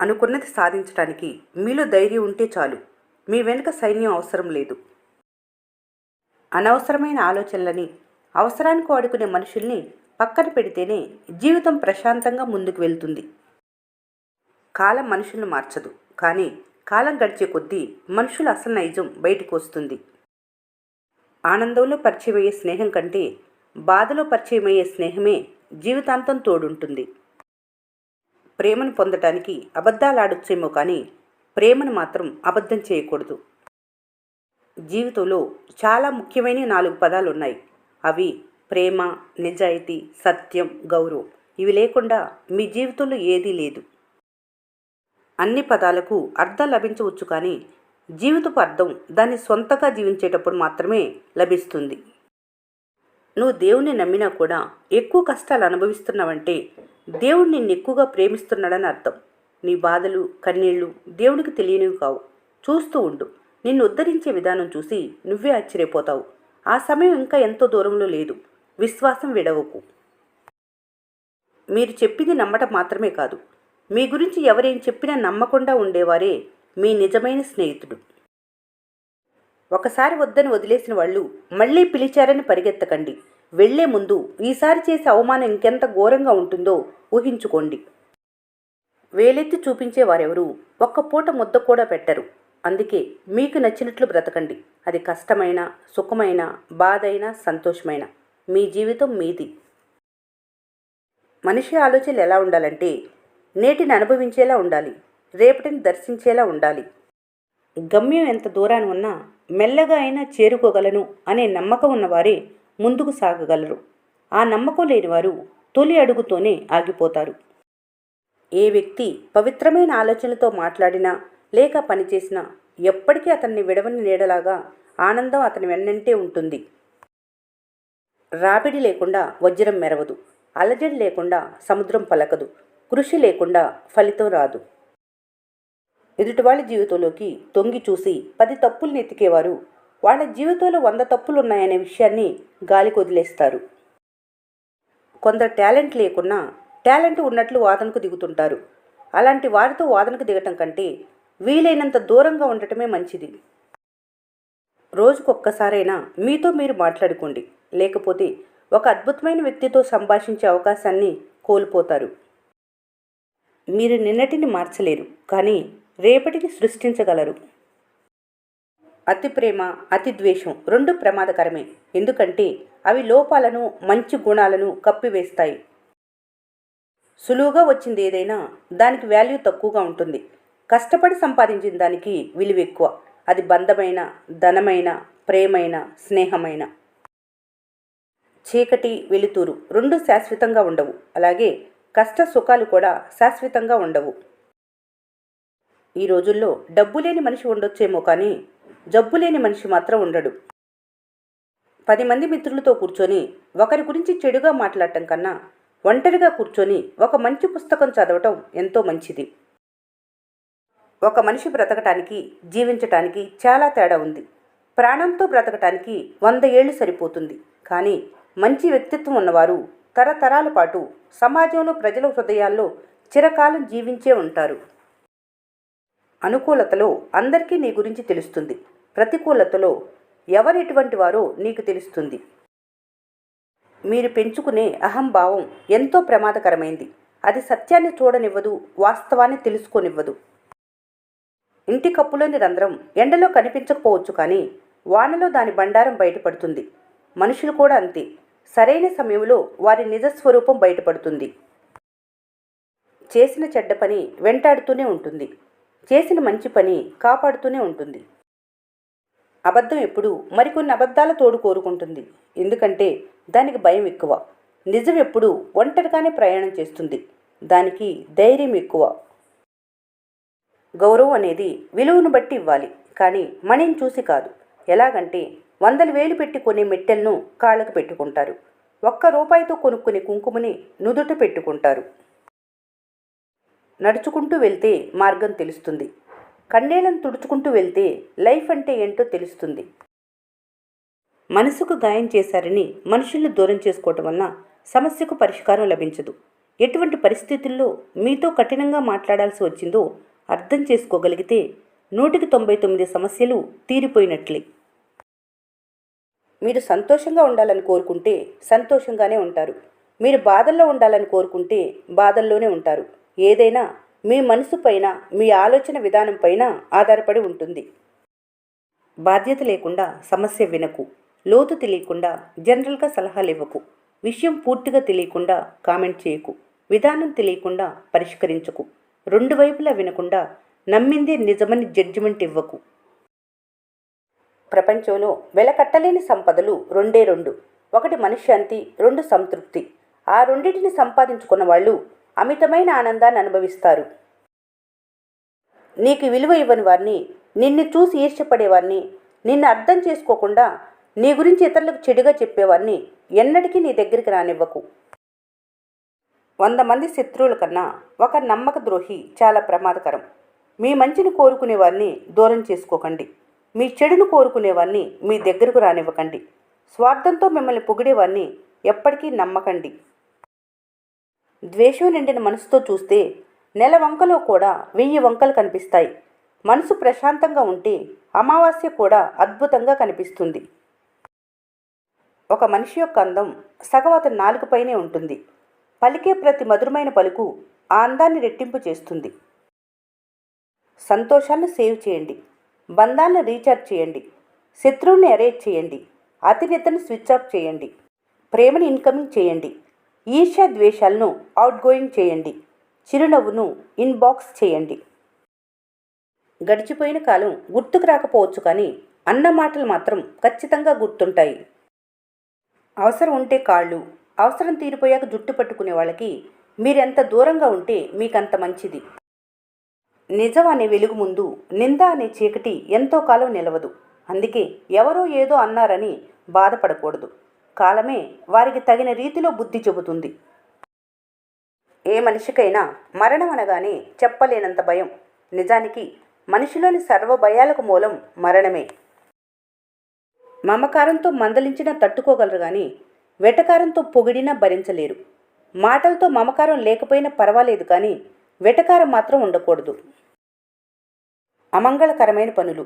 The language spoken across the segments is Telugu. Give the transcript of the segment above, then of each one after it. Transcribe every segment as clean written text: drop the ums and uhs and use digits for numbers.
అనుకున్నది సాధించడానికి మీలో ధైర్యం ఉంటే చాలు. మీ వెనుక సైన్యం అవసరం లేదు. అనవసరమైన ఆలోచనలని, అవసరానికి వాడుకునే మనుషుల్ని పక్కన పెడితేనే జీవితం ప్రశాంతంగా ముందుకు వెళ్తుంది. కాలం మనుషులను మార్చదు, కానీ కాలం గడిచే కొద్దీ మనుషుల అసలు నైజం బయటకు వస్తుంది. ఆనందంలో పరిచయమయ్యే స్నేహం కంటే బాధలో పరిచయమయ్యే స్నేహమే జీవితాంతం తోడుంటుంది. ప్రేమను పొందటానికి అబద్ధాలు ఆడొచ్చేమో కానీ ప్రేమను మాత్రం అబద్ధం చేయకూడదు. జీవితంలో చాలా ముఖ్యమైన 4 పదాలు ఉన్నాయి. అవి ప్రేమ, నిజాయితీ, సత్యం, గౌరవం. ఇవి లేకుండా మీ జీవితంలో ఏదీ లేదు. అన్ని పదాలకు అర్థం లభించవచ్చు, కానీ జీవితపు అర్థం దాన్ని సొంతగా జీవించేటప్పుడు మాత్రమే లభిస్తుంది. నువ్వు దేవుణ్ణి నమ్మినా కూడా ఎక్కువ కష్టాలు అనుభవిస్తున్నావంటే దేవుడు నిన్ను ఎక్కువగా ప్రేమిస్తున్నాడని అర్థం. నీ బాధలు, కన్నీళ్లు దేవుడికి తెలియనివి కావు. చూస్తూ ఉండు. నిన్ను ఉద్ధరించే విధానం చూసి నువ్వే ఆశ్చర్యపోతావు. ఆ సమయం ఇంకా ఎంతో దూరంలో లేదు. విశ్వాసం విడవకు. మీరు చెప్పింది నమ్మటం మాత్రమే కాదు, మీ గురించి ఎవరేం చెప్పినా నమ్మకుండా ఉండేవారే మీ నిజమైన స్నేహితుడు. ఒకసారి వద్దని వదిలేసిన వాళ్ళు మళ్ళీ పిలిచారని పరిగెత్తకండి. వెళ్లే ముందు ఈసారి చేసే అవమానం ఇంకెంత ఘోరంగా ఉంటుందో ఊహించుకోండి. వేలెత్తి చూపించే వారెవరూ ఒక్క పూట ముద్ద కూడా పెట్టరు. అందుకే మీకు నచ్చినట్లు బ్రతకండి. అది కష్టమైన, సుఖమైన, బాధైన, సంతోషమైన మీ జీవితం మీది. మనిషి ఆలోచనలు ఎలా ఉండాలంటే నేటిని అనుభవించేలా ఉండాలి, రేపటిని దర్శించేలా ఉండాలి. గమ్యం ఎంత దూరాన ఉన్నా మెల్లగా అయినా చేరుకోగలను అనే నమ్మకం ఉన్నవారే ముందుకు సాగగలరు. ఆ నమ్మకం లేనివారు తొలి అడుగుతోనే ఆగిపోతారు. ఏ వ్యక్తి పవిత్రమైన ఆలోచనలతో మాట్లాడినా లేక పనిచేసినా ఎప్పటికీ అతన్ని విడవని నీడలాగా ఆనందం అతని వెన్నంటే ఉంటుంది. రాబడి లేకుండా వజ్రం మెరవదు, అలజడి లేకుండా సముద్రం పలకదు, కృషి లేకుండా ఫలితం రాదు. ఎదుటివాళ్ళ జీవితంలోకి తొంగి చూసి 10 తప్పుల్ని ఎతికేవారు వాళ్ళ జీవితంలో 100 తప్పులున్నాయనే విషయాన్ని గాలికి వదిలేస్తారు. కొందరు టాలెంట్ లేకున్నా టాలెంట్ ఉన్నట్లు వాదనకు దిగుతుంటారు. అలాంటి వారితో వాదనకు దిగటం కంటే వీలైనంత దూరంగా ఉండటమే మంచిది. రోజుకొక్కసారైనా మీతో మీరు మాట్లాడుకోండి. లేకపోతే ఒక అద్భుతమైన వ్యక్తితో సంభాషించే అవకాశాన్ని కోల్పోతారు. మీరు నిన్నటిని మార్చలేరు, కానీ రేపటిని సృష్టించగలరు. అతి ప్రేమ, అతి ద్వేషం 2 ప్రమాదకరమే. ఎందుకంటే అవి లోపాలను, మంచి గుణాలను కప్పివేస్తాయి. సులువుగా వచ్చింది ఏదైనా దానికి వాల్యూ తక్కువగా ఉంటుంది. కష్టపడి సంపాదించిన దానికి విలువ ఎక్కువ. అది బంధమైన, ధనమైన, ప్రేమైన, స్నేహమైన. చీకటి, వెలుతురు 2 శాశ్వతంగా ఉండవు. అలాగే కష్ట సుఖాలు కూడా శాశ్వతంగా ఉండవు. ఈ రోజుల్లో డబ్బు లేని మనిషి ఉండొచ్చేమో, కానీ జబ్బు లేని మనిషి మాత్రం ఉండడు. 10 మంది మిత్రులతో కూర్చొని ఒకరి గురించి చెడుగా మాట్లాడటం కన్నా ఒంటరిగా కూర్చొని ఒక మంచి పుస్తకం చదవటం ఎంతో మంచిది. ఒక మనిషి బ్రతకటానికి, జీవించటానికి చాలా తేడా ఉంది. ప్రాణంతో బ్రతకటానికి 100 ఏళ్లు సరిపోతుంది. కానీ మంచి వ్యక్తిత్వం ఉన్నవారు తరతరాల పాటు సమాజంలో, ప్రజల హృదయాల్లో చిరకాలం జీవించే ఉంటారు. అనుకూలతలో అందరికీ నీ గురించి తెలుస్తుంది. ప్రతికూలతలో ఎవరెటువంటి వారో నీకు తెలుస్తుంది. మీరు పెంచుకునే అహంభావం ఎంతో ప్రమాదకరమైంది. అది సత్యాన్ని చూడనివ్వదు, వాస్తవాన్ని తెలుసుకోనివ్వదు. ఇంటి కప్పులోని రంధ్రం ఎండలో కనిపించకపోవచ్చు, కానీ వానలో దాని బండారం బయటపడుతుంది. మనుషులు కూడా అంతే. సరైన సమయంలో వారి నిజస్వరూపం బయటపడుతుంది. చేసిన చెడ్డ పని వెంటాడుతూనే ఉంటుంది, చేసిన మంచి పని కాపాడుతూనే ఉంటుంది. అబద్ధం ఎప్పుడు మరికొన్ని అబద్ధాల తోడు కోరుకుంటుంది. ఎందుకంటే దానికి భయం ఎక్కువ. నిజం ఎప్పుడు ఒంటరిగానే ప్రయాణం చేస్తుంది. దానికి ధైర్యం ఎక్కువ. గౌరవం అనేది విలువను బట్టి ఇవ్వాలి, కానీ మనీని చూసి కాదు. ఎలాగంటే 100,000 పెట్టి కొనే మెట్టెలను కాళ్ళకు పెట్టుకుంటారు. 1 రూపాయితో కొనుక్కునే కుంకుమని నుదుట పెట్టుకుంటారు. నడుచుకుంటూ వెళ్తే మార్గం తెలుస్తుంది. కన్నీళ్లను తుడుచుకుంటూ వెళ్తే లైఫ్ అంటే ఏంటో తెలుస్తుంది. మనసుకు గాయం చేశారని మనుషుల్ని దూరం చేసుకోవటం వలన సమస్యకు పరిష్కారం లభించదు. ఎటువంటి పరిస్థితుల్లో మీతో కఠినంగా మాట్లాడాల్సి వచ్చిందో అర్థం చేసుకోగలిగితే 99 సమస్యలు తీరిపోయినట్లే. మీరు సంతోషంగా ఉండాలని కోరుకుంటే సంతోషంగానే ఉంటారు. మీరు బాధల్లో ఉండాలని కోరుకుంటే బాధల్లోనే ఉంటారు. ఏదైనా మీ మనసు పైన, మీ ఆలోచన విధానం పైన ఆధారపడి ఉంటుంది. బాధ్యత లేకుండా సమస్య వినకు. లోతు తెలియకుండా జనరల్గా సలహాలు ఇవ్వకు. విషయం పూర్తిగా తెలియకుండా కామెంట్ చేయకు. విధానం తెలియకుండా పరిష్కరించకు. రెండు వైపులా వినకుండా నమ్మిందే నిజమని జడ్జిమెంట్ ఇవ్వకు. ప్రపంచంలో వెలకట్టలేని సంపదలు రెండే రెండు. ఒకటి మనశ్శాంతి, రెండు సంతృప్తి. ఆ రెండింటిని సంపాదించుకున్న వాళ్ళు అమితమైన ఆనందాన్ని అనుభవిస్తారు. నీకు విలువ ఇవ్వని వారిని, నిన్ను చూసి ఈర్ష్యపడేవారిని, నిన్ను అర్థం చేసుకోకుండా నీ గురించి ఇతరులకు చెడుగా చెప్పేవారిని ఎన్నటికీ నీ దగ్గరికి రానివ్వకు. 100 మంది శత్రువుల కన్నా ఒక నమ్మక ద్రోహి చాలా ప్రమాదకరం. మీ మంచిని కోరుకునేవారిని దూరం చేసుకోకండి. మీ చెడును కోరుకునేవారిని మీ దగ్గరకు రానివ్వకండి. స్వార్థంతో మిమ్మల్ని పొగిడేవారిని ఎప్పటికీ నమ్మకండి. ద్వేషం నిండిన మనసుతో చూస్తే నెల వంకలో కూడా 1000 వంకలు కనిపిస్తాయి. మనసు ప్రశాంతంగా ఉంటే అమావాస్య కూడా అద్భుతంగా కనిపిస్తుంది. ఒక మనిషి యొక్క అందం సగం అతని నాలుకపైనే ఉంటుంది. పలికే ప్రతి మధురమైన పలుకు ఆ అందాన్ని రెట్టింపు చేస్తుంది. సంతోషాన్ని సేవ్ చేయండి. బంధాలను రీఛార్జ్ చేయండి. శత్రువుని అరేంజ్ చేయండి. అతినితను స్విచ్ ఆఫ్ చేయండి. ప్రేమను ఇన్కమింగ్ చేయండి. ఈర్ష్య ద్వేషాలను అవుట్ గోయింగ్ చేయండి. చిరునవ్వును ఇన్బాక్స్ చేయండి. గడిచిపోయిన కాలం గుర్తుకు రాకపోవచ్చు, కానీ అన్న మాటలు మాత్రం ఖచ్చితంగా గుర్తుంటాయి. అవసరం ఉంటే కాళ్ళు, అవసరం తీరిపోయాక జుట్టు పట్టుకునే వాళ్ళకి మీరెంత దూరంగా ఉంటే మీకంత మంచిది. నిజం అనే వెలుగు ముందు నింద అనే చీకటి ఎంతో కాలం నిలవదు. అందుకే ఎవరో ఏదో అన్నారని బాధపడకూడదు. కాలమే వారికి తగిన రీతిలో బుద్ధి చెబుతుంది. ఏ మనిషికైనా మరణం అనగానే చెప్పలేనంత భయం. నిజానికి మనిషిలోని సర్వ భయాలకు మూలం మరణమే. మమకారంతో మందలించినా తట్టుకోగలరు, కానీ వెటకారంతో పొగిడినా భరించలేరు. మాటలతో మమకారం లేకపోయినా పర్వాలేదు, కానీ వెటకారం మాత్రం ఉండకూడదు. అమంగళకరమైన పనులు: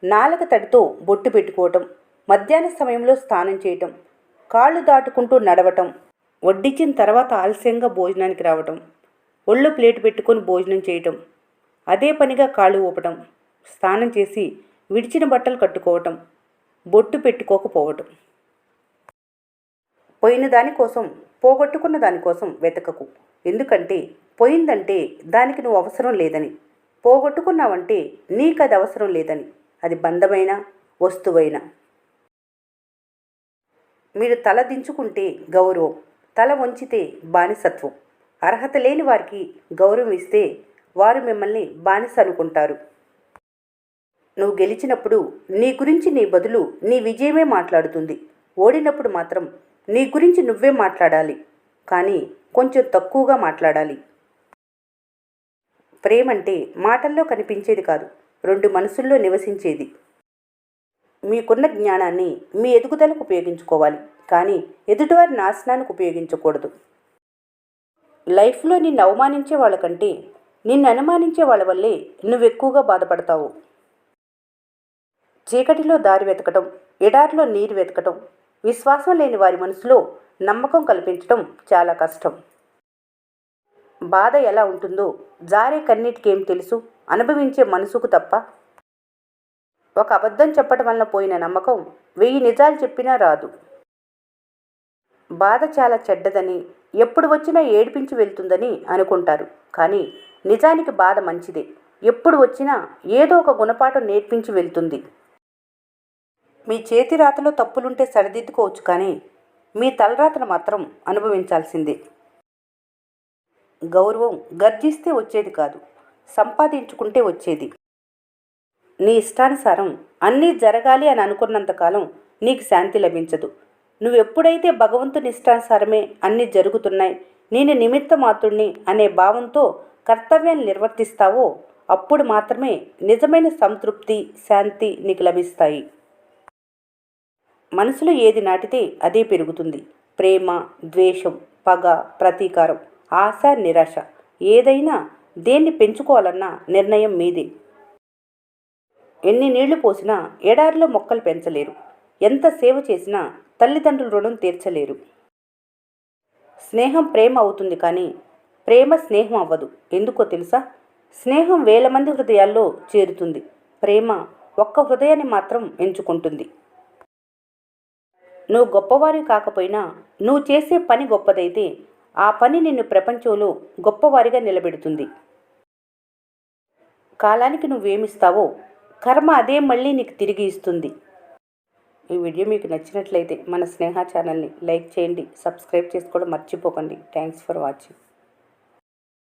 నాలుక తడితో బొట్టు పెట్టుకోవటం, మధ్యాహ్న సమయంలో స్నానం చేయటం, కాళ్ళు దాటుకుంటూ నడవటం, వడ్డించిన తర్వాత ఆలస్యంగా భోజనానికి రావటం, ఒళ్ళు ప్లేటు పెట్టుకొని భోజనం చేయటం, అదే పనిగా కాళ్ళు ఊపటం, స్నానం చేసి విడిచిన బట్టలు కట్టుకోవటం, బొట్టు పెట్టుకోకపోవటం. పోయిన దానికోసం, పోగొట్టుకున్న దానికోసం వెతకకు. ఎందుకంటే పోయిందంటే దానికి నువ్వు అవసరం లేదని, పోగొట్టుకున్నావంటే నీకు అది అవసరం లేదని. అది బంధమైనా వస్తువైనా. మీరు తల దించుకుంటే గౌరవం, తల వంచితే బానిసత్వం. అర్హత లేని వారికి గౌరవం ఇస్తే వారు మిమ్మల్ని బానిస అనుకుంటారు. నువ్వు గెలిచినప్పుడు నీ గురించి నీ బదులు నీ విజయమే మాట్లాడుతుంది. ఓడినప్పుడు మాత్రం నీ గురించి నువ్వే మాట్లాడాలి, కానీ కొంచెం తక్కువగా మాట్లాడాలి. ప్రేమంటే మాటల్లో కనిపించేది కాదు, రెండు మనసుల్లో నివసించేది. మీకున్న జ్ఞానాన్ని మీ ఎదుగుదలకు ఉపయోగించుకోవాలి, కానీ ఎదుటివారి నాశనానికి ఉపయోగించకూడదు. లైఫ్లో నిన్ను అవమానించే వాళ్ళకంటే నిన్ను అనుమానించే వాళ్ళ వల్లే నువ్వు ఎక్కువగా బాధపడతావు. చీకటిలో దారి వెతకటం, ఎడారిలో నీరు వెతకటం, విశ్వాసం లేని వారి మనసులో నమ్మకం కల్పించటం చాలా కష్టం. బాధ ఎలా ఉంటుందో జారే కన్నీటికేం తెలుసు, అనుభవించే మనసుకు తప్ప. ఒక అబద్ధం చెప్పడం వలన పోయిన నమ్మకం 1000 నిజాలు చెప్పినా రాదు. బాధ చాలా చెడ్డదని, ఎప్పుడు వచ్చినా ఏడిపించి వెళ్తుందని అనుకుంటారు, కానీ నిజానికి బాధ మంచిదే. ఎప్పుడు వచ్చినా ఏదో ఒక గుణపాఠం నేర్పించి వెళ్తుంది. మీ చేతి రాతలో తప్పులుంటే సరిదిద్దుకోవచ్చు, కానీ మీ తలరాతను మాత్రం అనుభవించాల్సిందే. గౌరవం గర్జిస్తే వచ్చేది కాదు, సంపాదించుకుంటే వచ్చేది. నీ ఇష్టానుసారం అన్నీ జరగాలి అని అనుకున్నంతకాలం నీకు శాంతి లభించదు. నువ్వెప్పుడైతే భగవంతుని ఇష్టానుసారమే అన్నీ జరుగుతున్నాయి, నేను నిమిత్త మాత్రుణ్ణి అనే భావంతో కర్తవ్యాన్ని నిర్వర్తిస్తావో అప్పుడు మాత్రమే నిజమైన సంతృప్తి, శాంతి నీకు లభిస్తాయి. మనసులో ఏది నాటితే అదే పెరుగుతుంది. ప్రేమ, ద్వేషం, పగ, ప్రతీకారం ఆశ, నిరాశ ఏదైనా దేన్ని పెంచుకోవాలన్నా నిర్ణయం మీదే. ఎన్ని నీళ్లు పోసినా ఎడారిలో మొక్కలు పెంచలేరు. ఎంత సేవ చేసినా తల్లిదండ్రుల రుణం తీర్చలేరు. స్నేహం ప్రేమ అవుతుంది కానీ ప్రేమ స్నేహం అవ్వదు. ఎందుకో తెలుసా? స్నేహం వేల మంది హృదయాల్లో చేరుతుంది. ప్రేమ ఒక్క హృదయాన్ని మాత్రం ఎంచుకుంటుంది. నువ్వు గొప్పవారి కాకపోయినా నువ్వు చేసే పని గొప్పదైతే ఆ పని నిన్ను ప్రపంచంలో గొప్పవారిగా నిలబెడుతుంది. కాలానికి నువ్వేమిస్తావో కర్మ అదే మళ్ళీ నీకు తిరిగి ఇస్తుంది. ఈ వీడియో మీకు నచ్చినట్లయితే మన స్నేహ ఛానల్ని లైక్ చేయండి, సబ్స్క్రైబ్ చేసుకోవడం మర్చిపోకండి. Thanks for watching.